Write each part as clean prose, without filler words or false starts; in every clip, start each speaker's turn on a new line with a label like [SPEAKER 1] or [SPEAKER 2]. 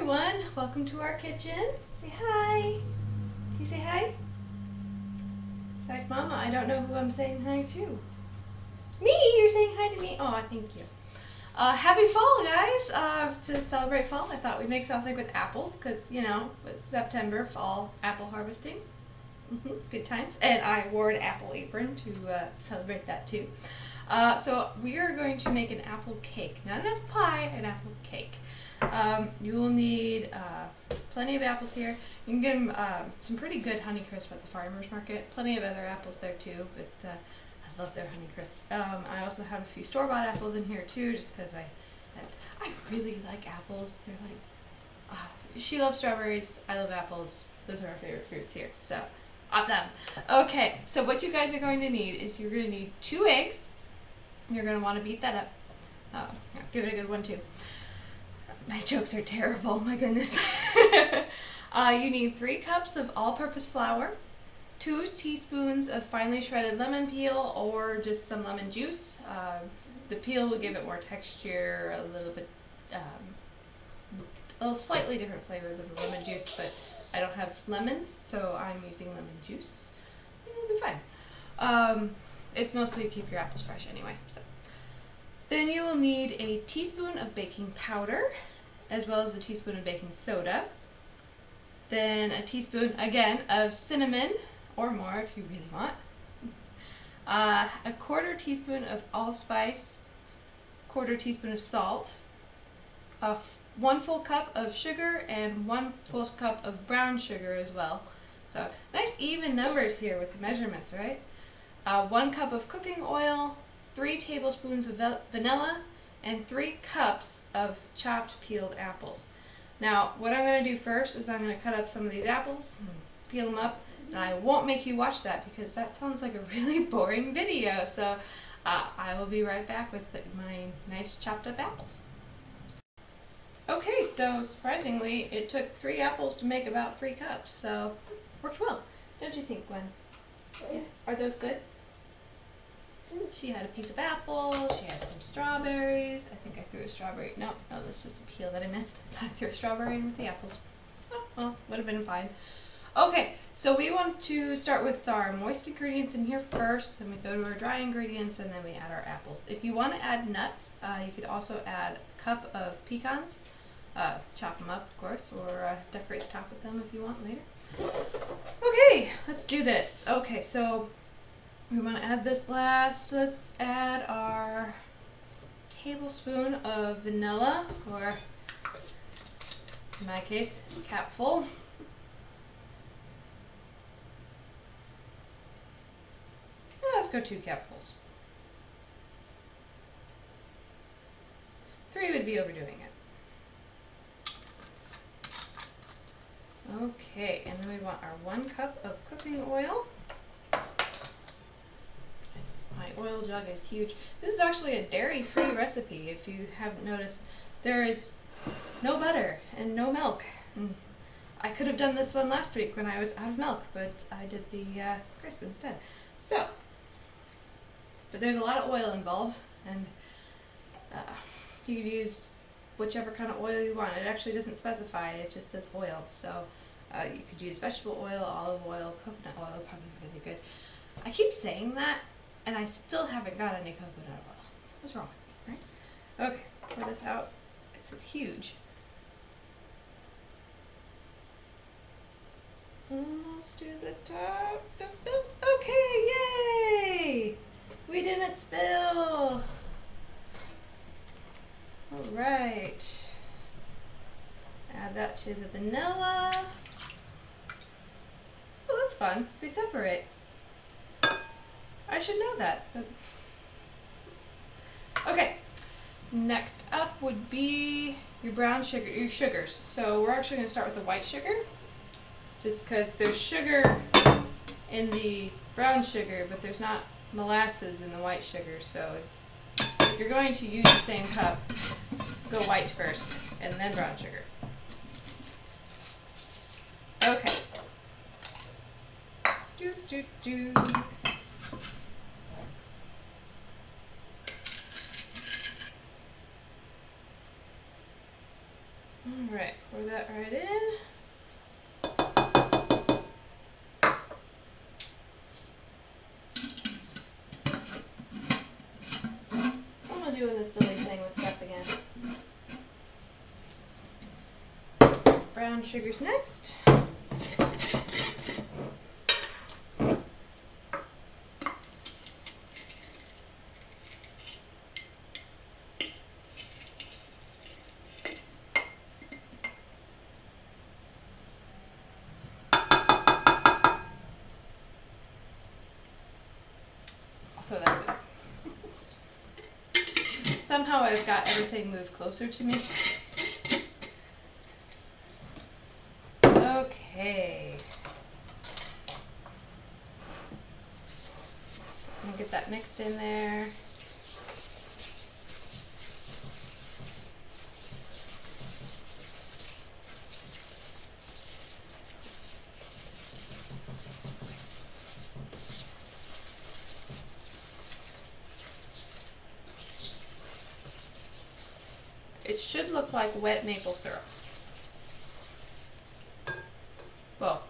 [SPEAKER 1] everyone, welcome to our kitchen. Say hi. Can you say hi? It's like, Mama, I don't know who I'm saying hi to. Me, you're saying hi to me. Oh, thank you. Happy fall, guys. To celebrate fall, I thought we'd make something with apples because, you know, it's September, fall apple harvesting. Good times. And I wore an apple apron to celebrate that too. So we are going to make an apple cake. Not an apple pie, an apple cake. You will need plenty of apples here. You can get them some pretty good Honeycrisp at the farmer's market. Plenty of other apples there too, but I love their Honeycrisp. I also have a few store-bought apples in here too, just because I really like apples. They're like, she loves strawberries, I love apples. Those are our favorite fruits here, so awesome. Okay, so what you guys are going to need is you're going to need 2 eggs. You're going to want to beat that up. Give it a good one too. My jokes are terrible, my goodness. You need 3 cups of all-purpose flour, 2 teaspoons of finely shredded lemon peel or just some lemon juice. The peel will give it more texture, a slightly different flavor than the lemon juice, but I don't have lemons, so I'm using lemon juice. It'll be fine. It's mostly to keep your apples fresh anyway. So. Then you will need a teaspoon of baking powder, as well as a teaspoon of baking soda. Then a teaspoon, again, of cinnamon, or more if you really want. A 1/4 teaspoon of allspice, 1/4 teaspoon of salt, 1 full cup of sugar, and 1 full cup of brown sugar as well. So nice even numbers here with the measurements, right? 1 cup of cooking oil, 3 tablespoons of vanilla, and 3 cups of chopped peeled apples. Now, what I'm going to do first is I'm going to cut up some of these apples, peel them up, and I won't make you watch that because that sounds like a really boring video. So I will be right back with my nice chopped up apples. Okay, so surprisingly, it took 3 apples to make about 3 cups, so worked well. Don't you think, Gwen? Yeah. Are those good? She had a piece of apple, she had some strawberries. I think I threw a strawberry. No, that's just a peel that I missed. I threw a strawberry in with the apples. Oh, well, would have been fine. Okay, so we want to start with our moist ingredients in here first, then we go to our dry ingredients, and then we add our apples. If you want to add nuts, you could also add a cup of pecans. Chop them up, of course, or decorate the top with them if you want later. Okay, let's do this. Okay, so we want to add this last. Let's add our tablespoon of vanilla, or in my case, a capful. Let's go 2 capfuls. 3 would be overdoing it. Okay, and then we want our 1 cup of cooking oil. My oil jug is huge. This is actually a dairy-free recipe. If you haven't noticed, there is no butter and no milk. I could have done this one last week when I was out of milk, but I did the crisp instead. So, but there's a lot of oil involved, and you could use whichever kind of oil you want. It actually doesn't specify, it just says oil. So you could use vegetable oil, olive oil, coconut oil, probably really good. I keep saying that, and I still haven't got any coconut oil. What's wrong? Right? Okay, so pour this out. This is huge. Almost to the top. Don't spill. Okay, yay! We didn't spill. Alright. Add that to the vanilla. Oh, that's fun. They separate. I should know that. But okay. Next up would be your brown sugar, your sugars. So we're actually going to start with the white sugar, just because there's sugar in the brown sugar, but there's not molasses in the white sugar. So if you're going to use the same cup, go white first and then brown sugar. Okay. Alright, pour that right in. I'm doing this silly thing with stuff again. Brown sugar's next. So that somehow I've got everything moved closer to me. Okay. I'm gonna get that mixed in there. It should look like wet maple syrup. Well,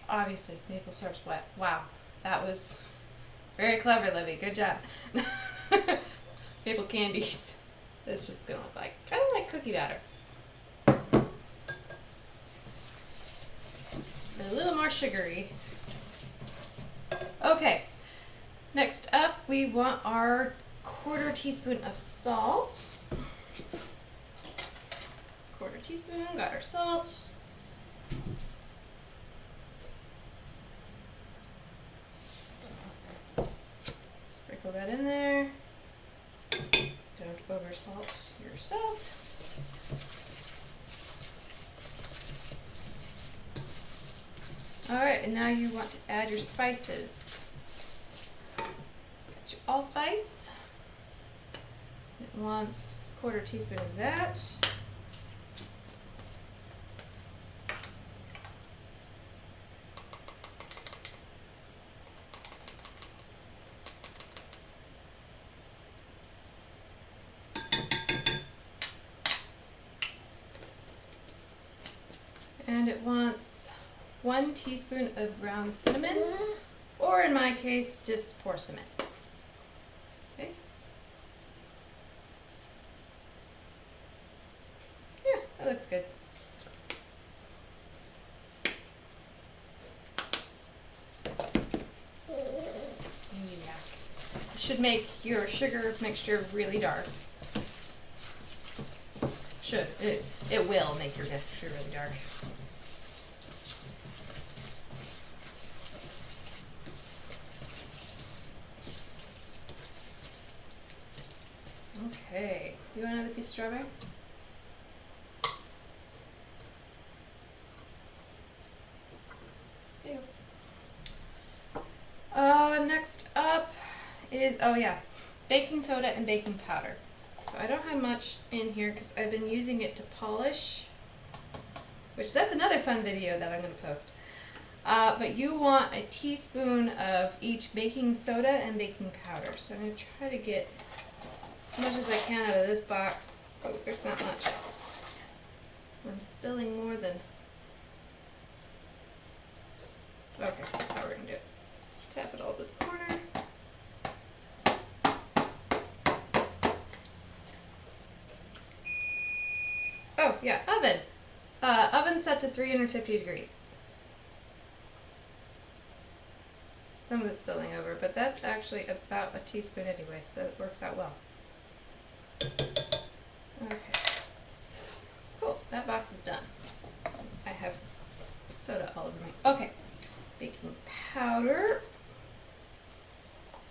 [SPEAKER 1] obviously maple syrup's wet. Wow, that was very clever, Libby. Good job. Maple candies. This is what it's gonna look like. Kind of like cookie batter. A little more sugary. Okay. Next up, we want our 1/4 teaspoon of salt. 1/4 teaspoon, got our salt. Sprinkle that in there. Don't over salt your stuff. Alright, and now you want to add your spices. Got your allspice. It wants 1/4 teaspoon of that. And it wants 1 teaspoon of ground cinnamon, or in my case, just pour some in. Okay. Yeah, that looks good. Yeah. This should make your sugar mixture really dark. Should. It will make your mixture really dark. Okay, you want another piece of strawberry? There you go. Next up is, oh yeah, baking soda and baking powder. So I don't have much in here because I've been using it to polish, which that's another fun video that I'm going to post. But you want a teaspoon of each baking soda and baking powder. So I'm going to try to get as much as I can out of this box. Oh, there's not much. I'm spilling more than... Okay, that's how we're going to do it. Tap it all to the corner. Oh, yeah, oven. Oven set to 350 degrees. Some of the spilling over, but that's actually about a teaspoon anyway, so it works out well. Okay. Cool, that box is done. I have soda all over me. Okay, baking powder.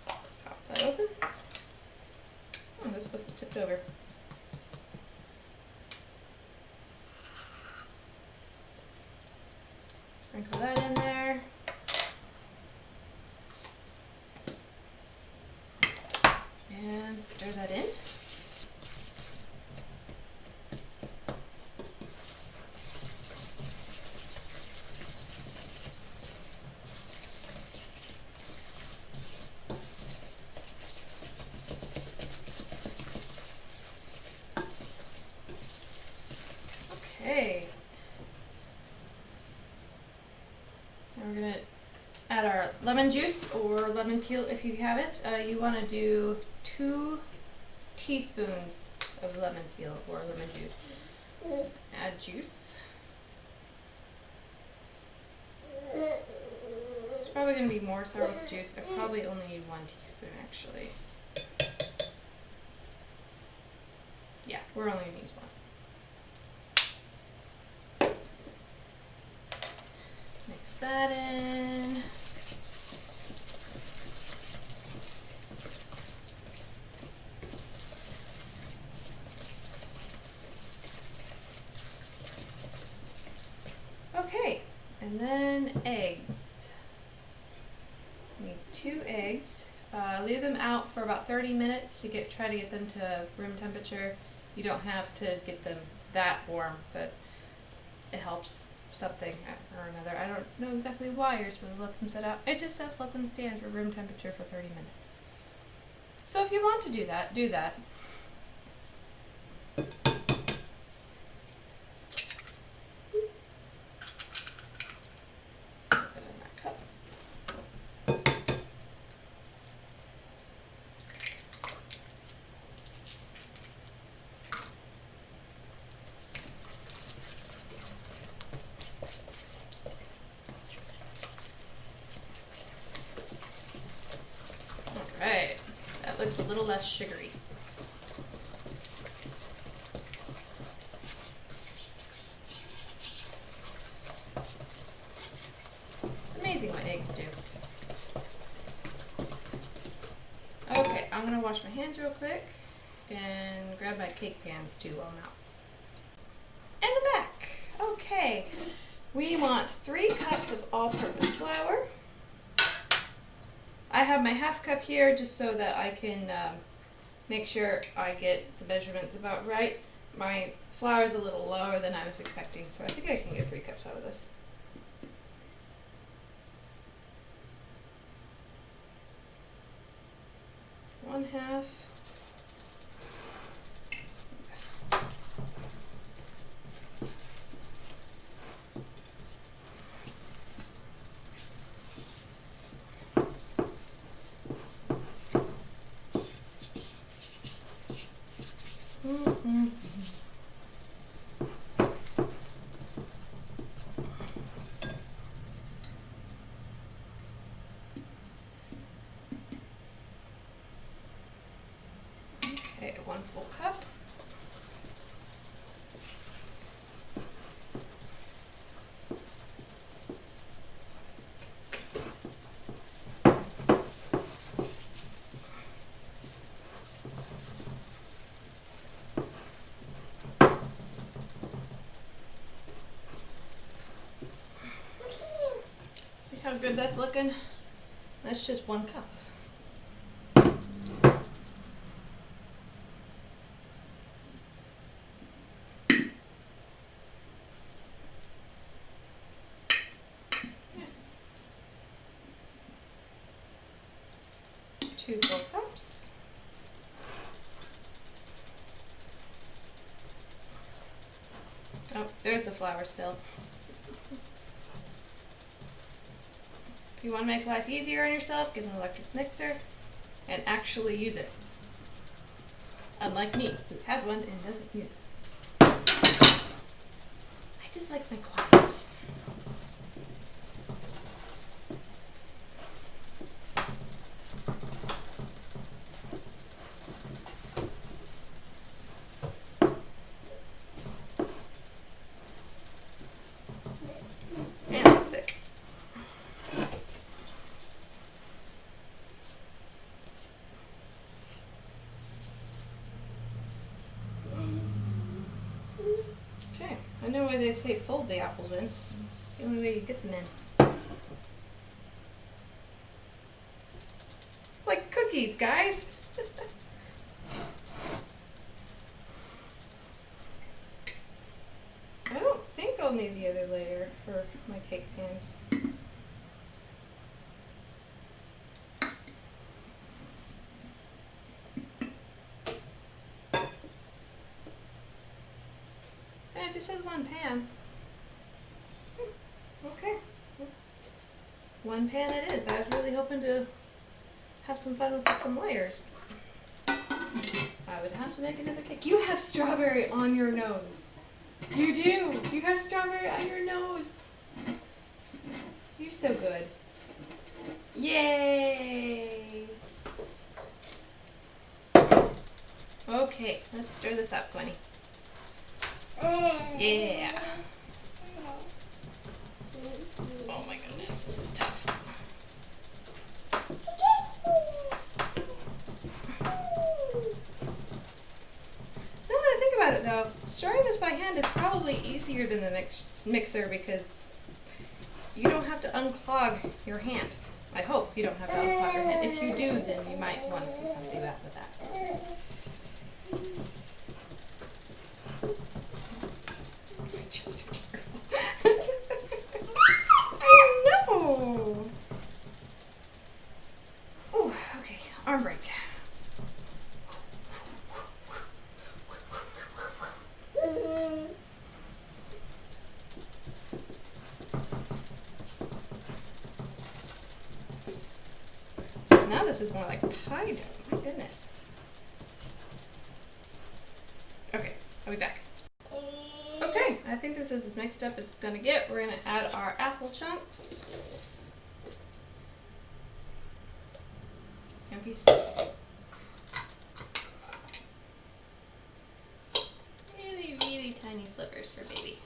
[SPEAKER 1] Pop that open. Oh, that's supposed to tip over. Sprinkle that in there. And stir that in. Okay. Now we're going to add our lemon juice or lemon peel if you have it. You want to do 2 teaspoons of lemon peel or lemon juice. Add juice. It's probably going to be more sour with juice. I probably only need 1 teaspoon actually. Yeah, we're only going to use 1. Mix that in. Okay, and then eggs. We need 2 eggs. Leave them out for about 30 minutes to try to get them to room temperature. You don't have to get them that warm, but it helps something or another. I don't know exactly why you're supposed to let them set out. It just says let them stand for room temperature for 30 minutes. So if you want to do that, do that. Put it in that cup. Alright, that looks a little less sugary. It's amazing what eggs do. Okay, I'm going to wash my hands real quick and grab my cake pans too while I'm out. And I'm back. Okay, we want 3 cups of all-purpose flour. I have my half cup here just so that I can make sure I get the measurements about right. My flour is a little lower than I was expecting, so I think I can get 3 cups out of this. One half. Okay, 1 full cup. See how good that's looking? That's just 1 cup. Two full cups. Oh, there's the flour spill. If you want to make life easier on yourself, get an electric mixer and actually use it. Unlike me, who has one and doesn't use it. I just like my quiet. And it's thick. Okay, I know why they say fold the apples in. It's the only way you dip them in. It's like cookies, guys. I don't think I'll need the other layer for my cake pans. it just says one pan. Okay. One pan it is. I was really hoping to have some fun with some layers. I would have to make another cake. You have strawberry on your nose. You do. You have strawberry on your nose. You're so good. Yay! Okay, let's stir this up, Gwenny. Yeah. Oh my goodness, this is tough. Now that I think about it though, stirring this by hand is probably easier than the mixer because you don't have to unclog your hand. I hope you don't have to unclog your hand. If you do, then you might want to see something about with that. My jokes are terrible. I know. Ooh, okay, arm break. Now this is more like pie dough. My goodness. Okay, I'll be back. Okay, I think this is as mixed up as it's gonna get. We're gonna add our apple chunks. And piece. Really, really tiny slivers for baby.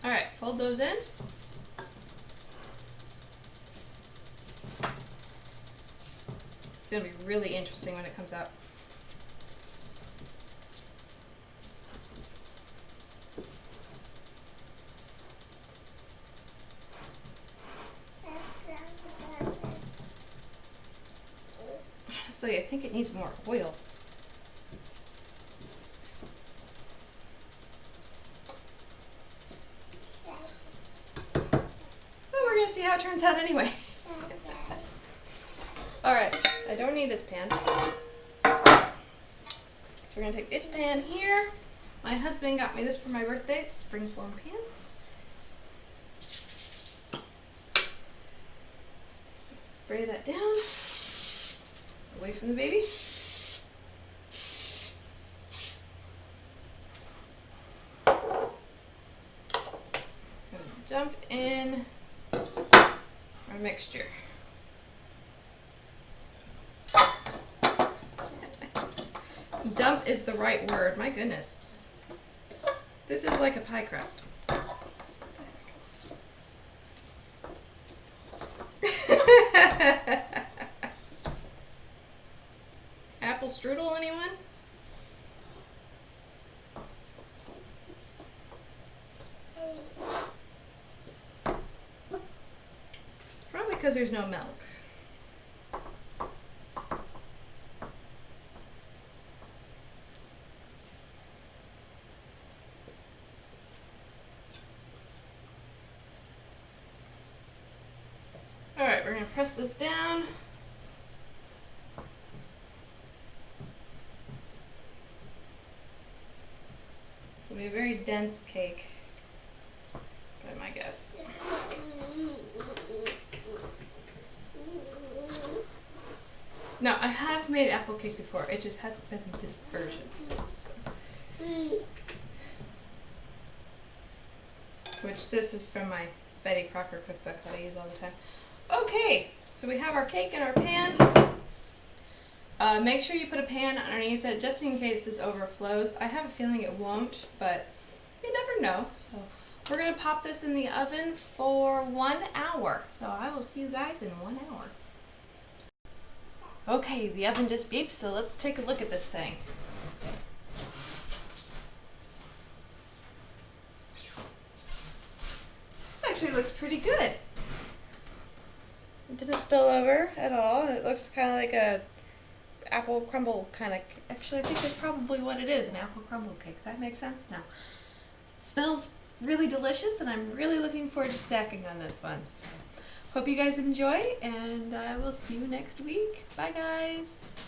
[SPEAKER 1] Alright, fold those in. It's going to be really interesting when it comes out. Honestly, I think it needs more oil. See how it turns out anyway. Alright, I don't need this pan. So we're going to take this pan here. My husband got me this for my birthday. It's a springform pan. Spray that down. Away from the baby. And dump in our mixture. Dump is the right word. My goodness. This is like a pie crust. Apple strudel, anyone? It's probably because there's no milk. Alright, we're going to press this down. It'll be a very dense cake, by my guess. No, I have made apple cake before. It just hasn't been this version. So. Which this is from my Betty Crocker cookbook that I use all the time. Okay, so we have our cake in our pan. Make sure you put a pan underneath it just in case this overflows. I have a feeling it won't, but you never know. So we're going to pop this in the oven for 1 hour. So I will see you guys in 1 hour. Okay, the oven just beeped, so let's take a look at this thing. This actually looks pretty good. It didn't spill over at all. It looks kind of like a apple crumble kind of. Actually, I think that's probably what it is, an apple crumble cake. That makes sense now. smells really delicious, and I'm really looking forward to stacking on this one. So, hope you guys enjoy, and I will see you next week. Bye, guys.